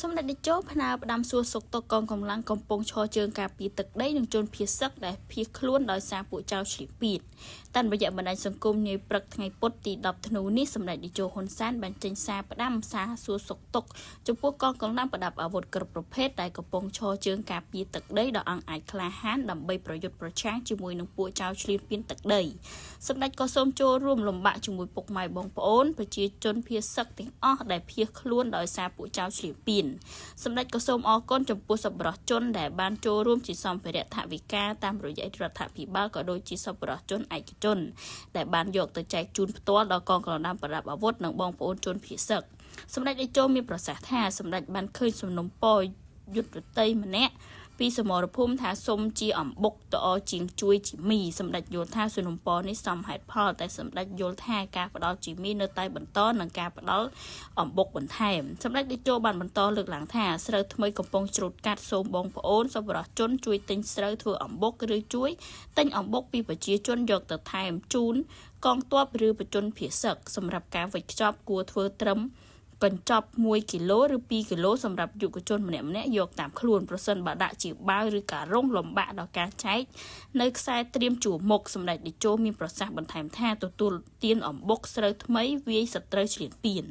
សម្ដេចតេជោផ្នើផ្ដាំសួរសុខទុក្ខកងកម្លាំងកំពុងឈរជើងការពីទឹកដីនឹងជនភៀសសឹកដែលភៀសខ្លួនដោយសារពួកចៅឆ្លៀតពៀតតាមរយៈបណ្ដាញសង្គមនាយព្រឹកថ្ងៃពុធទី10ធ្នូនេះសម្ដេចតេជោហ៊ុនសែនបានចេញសារផ្ដាំសារសួរសុខទុក្ខចំពោះកងកម្លាំងប្រដាប់អាវុធគ្រប់ប្រភេទដែលកំពុងឈរជើងការពីទឹកដីដ៏អង់អាចក្លាហានដើម្បីប្រយុទ្ធប្រឆាំងជាមួយនឹងពួកចៅឆ្លៀតពៀនទឹកដីសម្ដេចក៏សូមចូលរួមលំបាកជាមួយពុកម៉ែបងប្អូនប្រជាជនភៀសសឹកទាំងអស់ដែលភៀសខ្លួនដោយសារពួកចៅឆ្លៀតពៀនសម្ដេចក៏សូមអរគុណចំពោះសប្បុរសជនដែលបានចូលរួមជាសម្ភារៈថវិកាតាមរយៈរដ្ឋាភិបាលក៏ដូចជាសប្បុរសជនឯកជនដែលបានយកទៅចែកជូនផ្ទាល់ដល់កងកម្លាំងប្រដាប់អាវុធនិងបងប្អូនជនភៀសសឹកសម្ដេចតេជោមានប្រសាសន៍ថាសម្ដេចបានឃើញសំណុំពរយុទ្ធតីម្នាក់ពីសមរភូមិថាសុំជាអំបុកតអជាងជួយជាមីសម្ដេចយល់ថាសំណុំពរនេះសមហេតុផលតែសម្ដេចយល់ថាការផ្ដល់ជាមីនៅតែបន្តនឹងការផ្ដល់អំបុកបន្ថែមសម្ដេចតេជោបានបន្តលើកឡើងថាស្រូវថ្មីកំពុងច្រូតកាត់សូមបងប្អូនសប្បុរសជនជួយទិញស្រូវធ្វើអំបុកឬជួយទិញអំបុកពីប្រជាជនយកទៅថែមជូនកងទ័ពឬប្រជនភៀសសឹកសម្រាប់ការវេចខ្ចប់គួរធ្វើត្រឹមកញ្ចប់1គីឡូឬ2គីឡូសម្រាប់យុវជនម្នាក់ៗយកតាមខ្លួនប្រសិនបើដាក់ជាបាវឬការរងលំបាកដល់ការចែកនៅខ្សែត្រៀមជួរមុខសម្ដេចតេជោមានប្រសាសន៍បន្ថែមថាទទួលទានអំបុកស្រូវថ្មីវាយសត្រូវឆ្លៀតពៀន